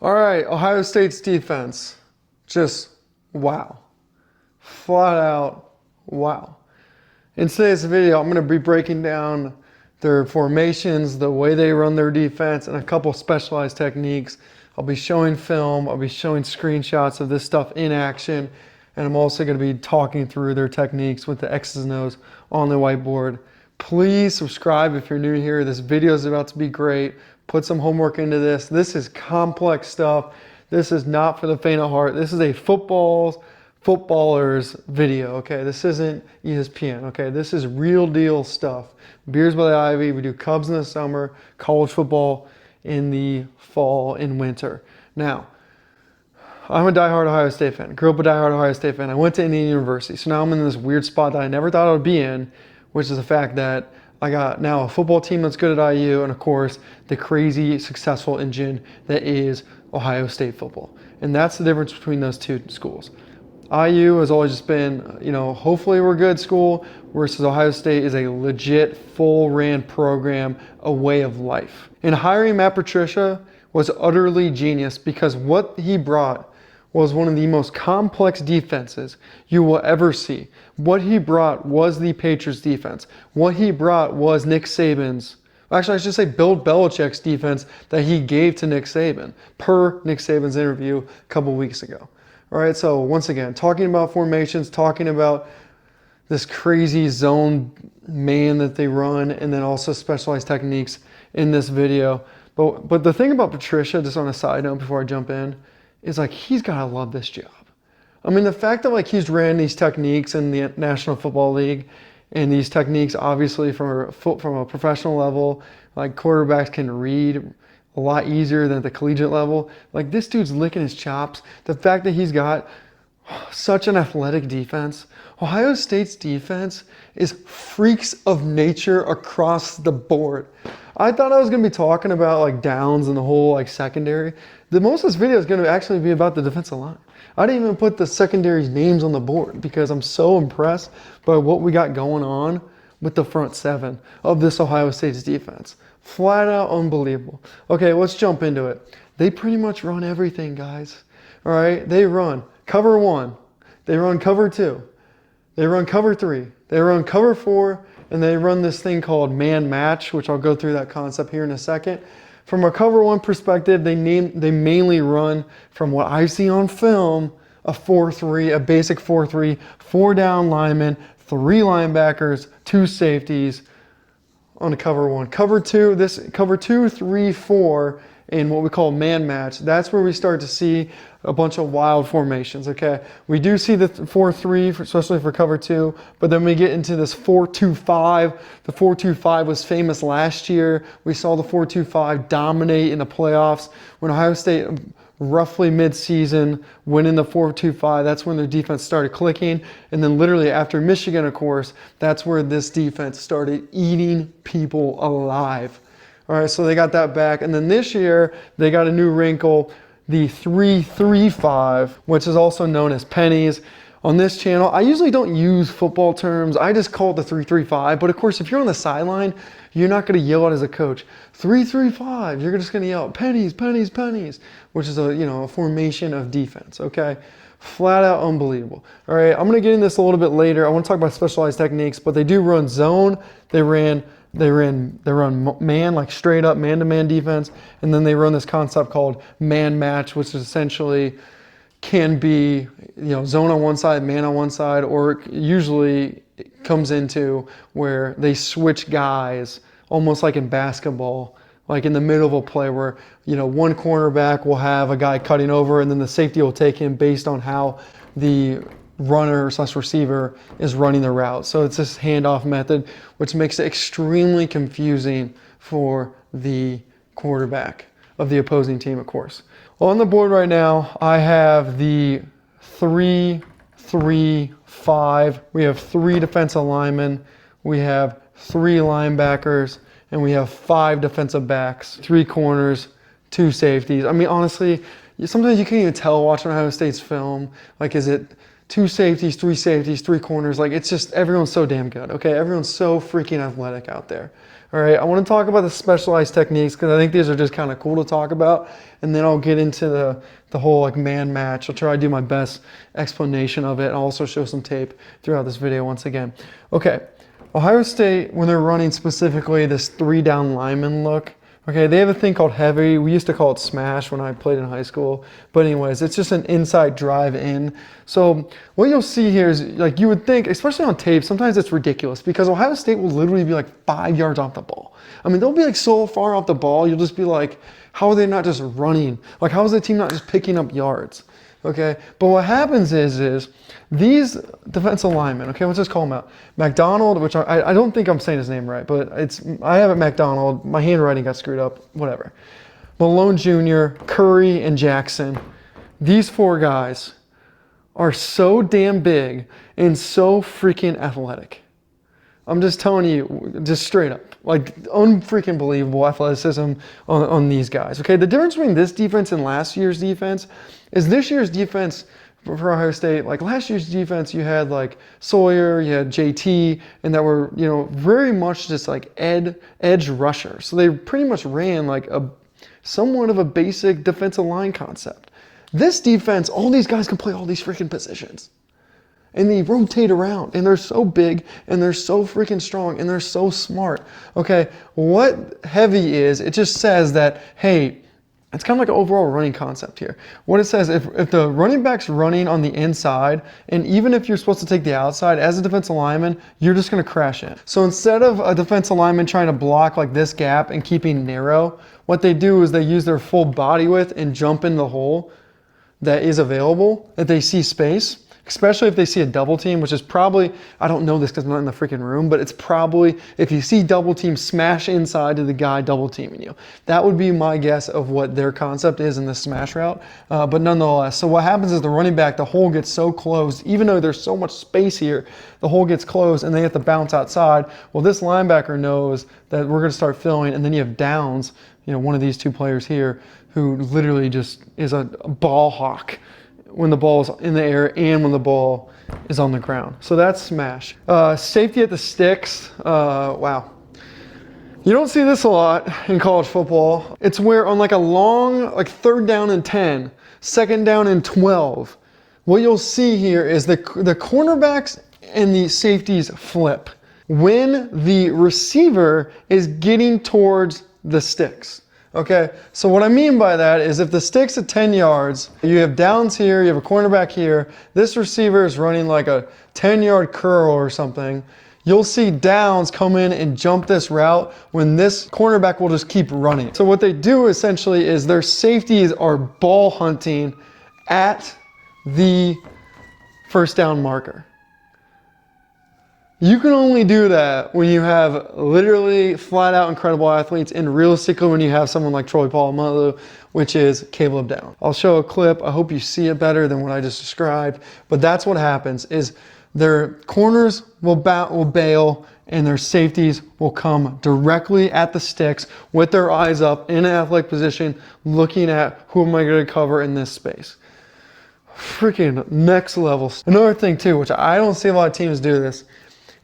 All right, Ohio State's defense, just wow. Flat out, wow. In today's video, I'm going to be breaking down their formations, the way they run their defense, and a couple specialized techniques. I'll be showing film, I'll be showing screenshots of this stuff in action, and I'm also going to be talking through their techniques with the X's and O's on the whiteboard. Please subscribe if you're new here. This video is about to be great. Put some homework into this. This is complex stuff. This is not for the faint of heart. This is a footballer's video, okay? This isn't ESPN, okay? This is real deal stuff. Beers by the Ivy. We do Cubs in the summer, college football in the fall and winter. Now, I'm a diehard Ohio State fan. Grew up a diehard Ohio State fan. I went to Indiana University. So now I'm in this weird spot that I never thought I would be in, which is the fact that I got now a football team that's good at IU, and of course, the crazy successful engine that is Ohio State football. And that's the difference between those two schools. IU has always just been, hopefully we're a good school, versus Ohio State is a legit, full-ran program, a way of life. And hiring Matt Patricia was utterly genius because what he brought was one of the most complex defenses you will ever see. What he brought was the Patriots defense. What he brought was Nick Saban's, actually I should say Bill Belichick's defense that he gave to Nick Saban, per Nick Saban's interview a couple weeks ago. All right, so once again, talking about formations, talking about this crazy zone man that they run, and then also specialized techniques in this video. But the thing about Patricia, just on a side note before I jump in, is like he's gotta love this job. I mean, the fact that like he's ran these techniques in the National Football League, and these techniques obviously from a professional level, like quarterbacks can read a lot easier than at the collegiate level. Like this dude's licking his chops. The fact that he's got such an athletic defense. Ohio State's defense is freaks of nature across the board. I thought I was going to be talking about like downs and the whole like secondary. Most of this video is going to actually be about the defensive line. I didn't even put the secondary's names on the board because I'm so impressed by what we got going on with the front seven of this Ohio State's defense. Flat out unbelievable. Okay, let's jump into it. They pretty much run everything, guys. All right, they run cover one, they run cover two, they run cover three, they run cover four, and they run this thing called man match, which I'll go through that concept here in a second. From a cover one perspective, they mainly run, from what I've seen on film, a 4-3, a basic 4-3, 4 down linemen, 3 linebackers, 2 safeties on a cover one. Cover two, this cover 2, 3, 4 in what we call man match. That's where we start to see a bunch of wild formations, okay? We do see the 4-3, especially for cover 2, but then we get into this 4-2-5. The 4-2-5 was famous last year. We saw the 4-2-5 dominate in the playoffs when Ohio State, roughly mid-season, went in the 4-2-5. That's when their defense started clicking. And then literally after Michigan, of course, that's where this defense started eating people alive. All right, so they got that back. And then this year, they got a new wrinkle, the 3-3-5, which is also known as pennies. On this channel, I usually don't use football terms. I just call it the 3-3-5. But of course, if you're on the sideline, you're not going to yell it as a coach. 3-3-5. You're just going to yell pennies, pennies, pennies, which is a formation of defense. Okay, flat out unbelievable. All right, I'm going to get into this a little bit later. I want to talk about specialized techniques, but they do run zone. They run man, like straight up man-to-man defense, and then they run this concept called man match, which is essentially can be zone on one side, man on one side, or usually it comes into where they switch guys, almost like in basketball, like in the middle of a play where one cornerback will have a guy cutting over, and then the safety will take him based on how the runner/receiver is running the route. So it's this handoff method, which makes it extremely confusing for the quarterback of the opposing team, of course. Well, on the board right now, I have the 3-3-5. We have 3 defensive linemen. We have 3 linebackers, and we have 5 defensive backs, 3 corners, 2 safeties. I mean, honestly, sometimes you can't even tell watching Ohio State's film. Like, is it 2 safeties, 3 corners? Like, it's just, everyone's so damn good, okay? Everyone's so freaking athletic out there. All right, I want to talk about the specialized techniques because I think these are just kind of cool to talk about, and then I'll get into the whole like man match. I'll try to do my best explanation of it and also show some tape throughout this video once again. Okay, Ohio State, when they're running specifically this 3-down lineman look, okay, they have a thing called heavy. We used to call it smash when I played in high school. But anyways, it's just an inside drive in. So what you'll see here is, like, you would think, especially on tape, sometimes it's ridiculous because Ohio State will literally be like 5 yards off the ball. I mean, they'll be like so far off the ball, you'll just be like, how are they not just running? Like, how is the team not just picking up yards? Okay, but what happens is these defensive linemen, okay, let's just call them out. McDonald, which I don't think I'm saying his name right, but I have it McDonald. My handwriting got screwed up, whatever. Malone Jr., Curry, and Jackson. These 4 guys are so damn big and so freaking athletic. I'm just telling you, just straight up, like unfreaking believable athleticism on these guys. Okay, the difference between this defense and last year's defense is this year's defense for Ohio State, like last year's defense, you had like Sawyer, you had JT, and that were, you know, very much just like edge rusher. So they pretty much ran like somewhat of a basic defensive line concept. This defense, all these guys can play all these freaking positions. And they rotate around, and they're so big, and they're so freaking strong, and they're so smart. Okay, what heavy is, it just says that, hey, it's kind of like an overall running concept here. What it says, if the running back's running on the inside, and even if you're supposed to take the outside, as a defensive lineman, you're just going to crash in. So instead of a defensive lineman trying to block like this gap and keeping narrow, what they do is they use their full body width and jump in the hole that is available, that they see space. Especially if they see a double team, which is probably, I don't know this because I'm not in the freaking room, but it's probably, if you see double team, smash inside to the guy double teaming you. That would be my guess of what their concept is in the smash route. But nonetheless, so what happens is the running back, the hole gets so closed, even though there's so much space here, the hole gets closed and they have to bounce outside. Well, this linebacker knows that we're going to start filling, and then you have Downs, you know, one of these 2 players here, who literally just is a ball hawk when the ball is in the air and when the ball is on the ground. So that's smash. Safety at the sticks, wow. You don't see this a lot in college football. It's where on like a long, like 3rd down and 10, 2nd down and 12, what you'll see here is the cornerbacks and the safeties flip when the receiver is getting towards the sticks. Okay, so what I mean by that is if the stick's at 10 yards, you have Downs here, you have a cornerback here, this receiver is running like a 10-yard curl or something, you'll see Downs come in and jump this route when this cornerback will just keep running. So what they do essentially is their safeties are ball hunting at the 1st down marker. You can only do that when you have literally flat out incredible athletes, and realistically when you have someone like Troy Polamalu, which is Caleb Downs. I'll show a clip. I hope you see it better than what I just described, but that's what happens is their corners will bail and their safeties will come directly at the sticks with their eyes up in an athletic position, looking at who am I going to cover in this space. Freaking next level. Another thing too, which I don't see a lot of teams do this,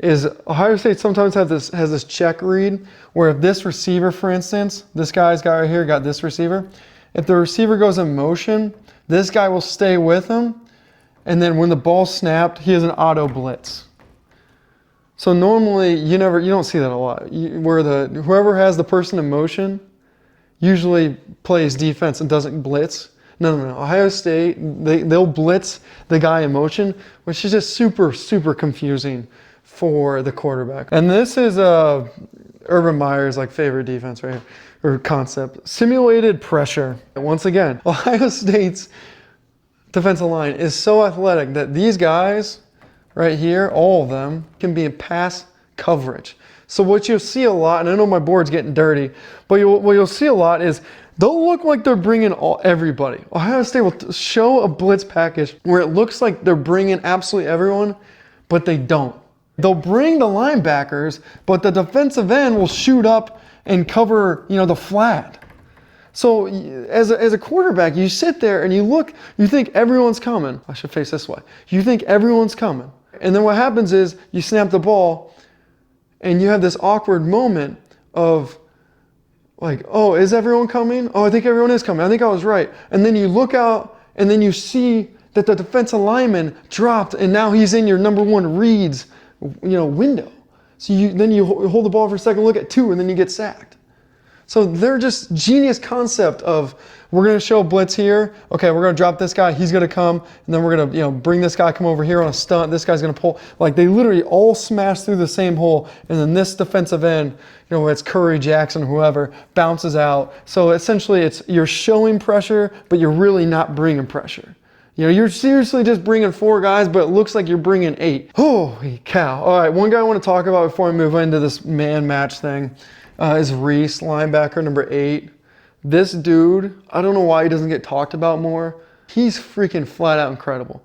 is Ohio State sometimes has this check read where if this receiver, for instance, this guy's guy right here got this receiver, if the receiver goes in motion, this guy will stay with him, and then when the ball's snapped, he has an auto blitz. So normally you don't see that a lot, where whoever has the person in motion usually plays defense and doesn't blitz. No. Ohio State, they'll blitz the guy in motion, which is just super, super confusing for the quarterback. And this is Urban Meyer's like favorite defense right here, or concept. Simulated pressure. And once again, Ohio State's defensive line is so athletic that these guys right here, all of them, can be in pass coverage. So what you'll see a lot, and I know my board's getting dirty, but what you'll see a lot is they'll look like they're bringing everybody. Ohio State will show a blitz package where it looks like they're bringing absolutely everyone, but they don't. They'll bring the linebackers, but the defensive end will shoot up and cover, the flat. So as a quarterback, you sit there and you look, you think everyone's coming. I should face this way. You think everyone's coming. And then what happens is you snap the ball and you have this awkward moment of like, oh, is everyone coming? Oh, I think everyone is coming. I think I was right. And then you look out and then you see that the defensive lineman dropped and now he's in your number one reads, window. So then you hold the ball for a second, look at 2, and then you get sacked. So they're just genius concept of, we're going to show blitz here. Okay, we're going to drop this guy. He's going to come, and then we're going to, bring this guy come over here on a stunt. This guy's going to pull. Like they literally all smash through the same hole, and then this defensive end, it's Curry, Jackson, whoever, bounces out. So essentially, you're showing pressure, but you're really not bringing pressure. You're seriously just bringing 4 guys, but it looks like you're bringing 8. Holy cow! All right, one guy I want to talk about before I move into this man match thing. Is Reese, linebacker number 8. This dude, I don't know why he doesn't get talked about more. He's freaking flat out incredible.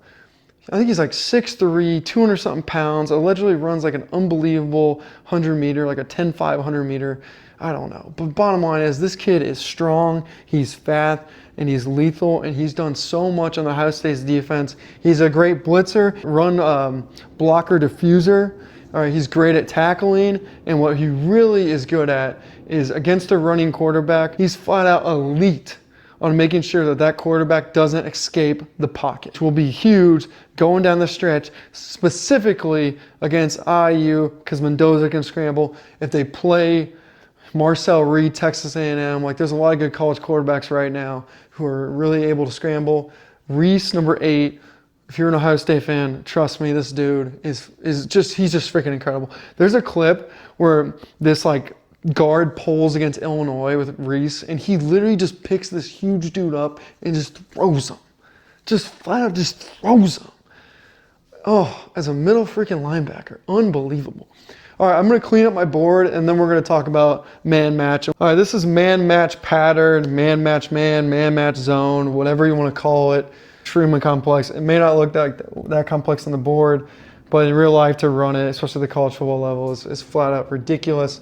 I think he's like 6'3", 200 something pounds, allegedly runs like an unbelievable 100 meter, like a 10.5 100 meter. I don't know. But bottom line is this kid is strong, he's fast, and he's lethal, and he's done so much on the Ohio State's defense. He's a great blitzer, run blocker diffuser. All right, he's great at tackling, and what he really is good at is against a running quarterback, he's flat out elite on making sure that that quarterback doesn't escape the pocket, which will be huge going down the stretch, specifically against IU, because Mendoza can scramble. If they play Marcel Reed, Texas A&M, like there's a lot of good college quarterbacks right now who are really able to scramble. Reese, number 8, if you're an Ohio State fan, trust me, this dude he's just freaking incredible. There's a clip where this like guard pulls against Illinois with Reese, and he literally just picks this huge dude up and just throws him. Just flat out just throws him. Oh, as a middle freaking linebacker, unbelievable. All right, I'm going to clean up my board, and then we're going to talk about man match. All right, this is man match pattern, man match man match zone, whatever you want to call it. Extremely complex. It may not look like that complex on the board, but in real life to run it, especially the college football level, is flat out ridiculous.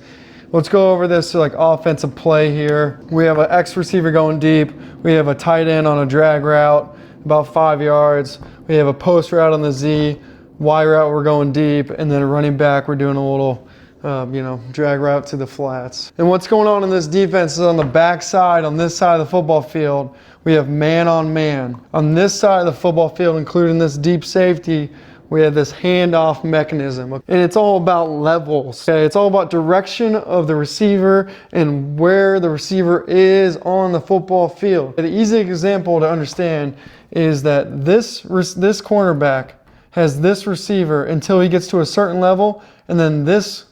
Let's go over this like offensive play here. We have an X receiver going deep. We have a tight end on a drag route, about 5 yards. We have a post route on the Z. Y route, we're going deep, and then a running back, we're doing a little, drag route to the flats. And what's going on in this defense is on the back side, on this side of the football field, we have man on man. On this side of the football field, including this deep safety, we have this handoff mechanism. And it's all about levels. Okay? It's all about direction of the receiver and where the receiver is on the football field. The easy example to understand is that this cornerback has this receiver until he gets to a certain level, and then this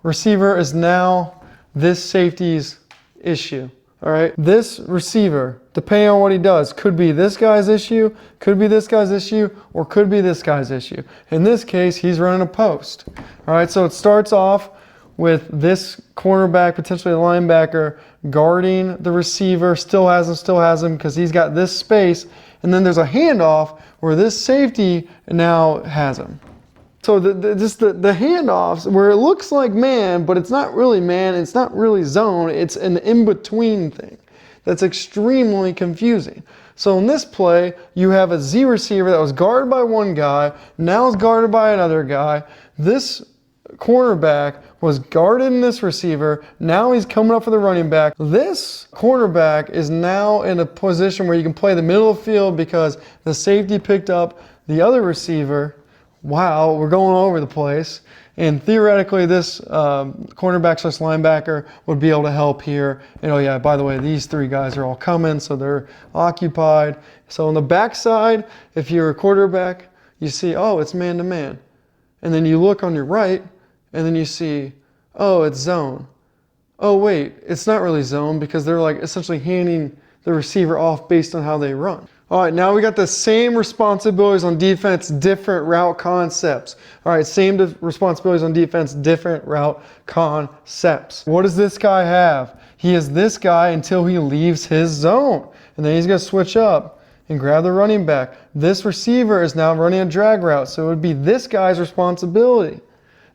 receiver is now this safety's issue. All right, this receiver, depending on what he does, could be this guy's issue, could be this guy's issue, or could be this guy's issue. In this case, he's running a post. All right, so it starts off with this cornerback, potentially a linebacker, guarding the receiver, still has him because he's got this space, and then there's a handoff where this safety now has him. So the handoffs where it looks like man, but it's not really man, it's not really zone, it's an in-between thing. That's extremely confusing. So in this play, you have a Z receiver that was guarded by one guy, now is guarded by another guy. This cornerback was guarding this receiver, now he's coming up for the running back. This cornerback is now in a position where you can play the middle of the field because the safety picked up the other receiver. Wow, we're going all over the place. And theoretically, this cornerback / linebacker would be able to help here. And oh yeah, by the way, these 3 guys are all coming, so they're occupied. So on the backside, if you're a quarterback, you see, oh, it's man to man. And then you look on your right, and then you see, oh, it's zone. Oh wait, it's not really zone because they're like essentially handing the receiver off based on how they run. All right, now we got the same responsibilities on defense, different route concepts. All right, same responsibilities on defense, different route concepts. What does this guy have? He is this guy until he leaves his zone. And then he's gonna switch up and grab the running back. This receiver is now running a drag route, so it would be this guy's responsibility.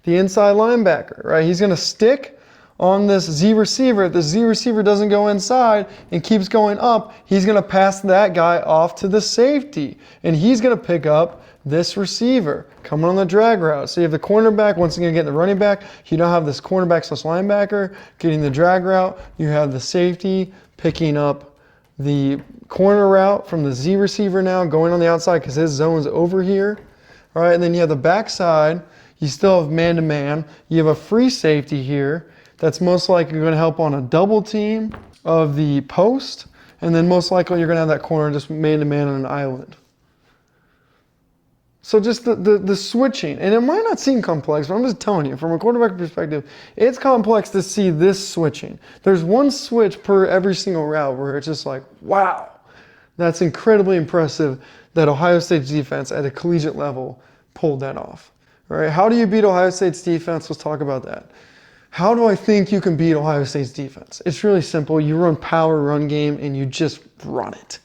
The inside linebacker, right? He's gonna stick on this Z receiver. If the Z receiver doesn't go inside and keeps going up, he's going to pass that guy off to the safety. And he's going to pick up this receiver coming on the drag route. So you have the cornerback, once again, getting the running back. You don't have this cornerback slash linebacker getting the drag route. You have the safety picking up the corner route from the Z receiver now, going on the outside because his zone's over here. All right, and then you have the backside. You still have man-to-man. You have a free safety here that's most likely going to help on a double team of the post. And then most likely you're going to have that corner just man-to-man on an island. So just the switching, and it might not seem complex, but I'm just telling you, from a quarterback perspective, it's complex to see this switching. There's one switch per every single route where it's just like, wow, that's incredibly impressive that Ohio State's defense at a collegiate level pulled that off. All right, how do you beat Ohio State's defense? Let's talk about that. How do I think you can beat Ohio State's defense? It's really simple. You run power run game and you just run it.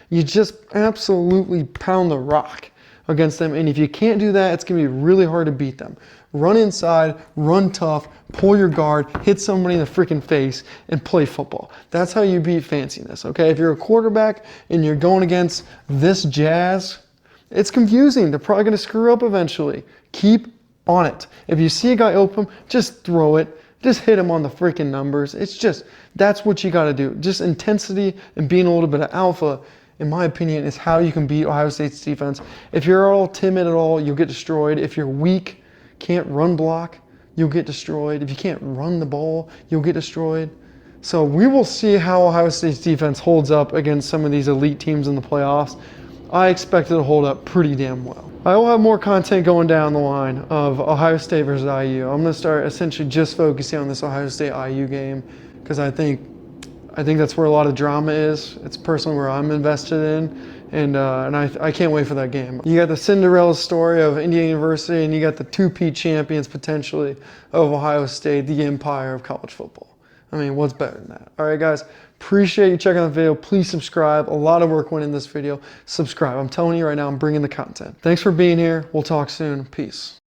You just absolutely pound the rock against them, and if you can't do that, it's going to be really hard to beat them. Run inside, run tough, pull your guard, hit somebody in the freaking face, and play football. That's how you beat fanciness, okay? If you're a quarterback and you're going against this jazz, it's confusing. They're probably going to screw up eventually. Keep on it. If you see a guy open, just throw it. Just hit him on the freaking numbers. It's just, that's what you got to do. Just intensity and being a little bit of alpha, in my opinion, is how you can beat Ohio State's defense. If you're all timid at all, you'll get destroyed. If you're weak, can't run block, you'll get destroyed. If you can't run the ball, you'll get destroyed. So we will see how Ohio State's defense holds up against some of these elite teams in the playoffs. I expect it to hold up pretty damn well. I will have more content going down the line of Ohio State versus IU. I'm going to start essentially just focusing on this Ohio State IU game because I think that's where a lot of drama is. It's personally where I'm invested in, and I can't wait for that game. You got the Cinderella story of Indiana University, and you got the two-peat champions potentially of Ohio State, the empire of college football. I mean, what's better than that? All right, guys, appreciate you checking out the video. Please subscribe. A lot of work went in this video. Subscribe. I'm telling you right now, I'm bringing the content. Thanks for being here. We'll talk soon. Peace.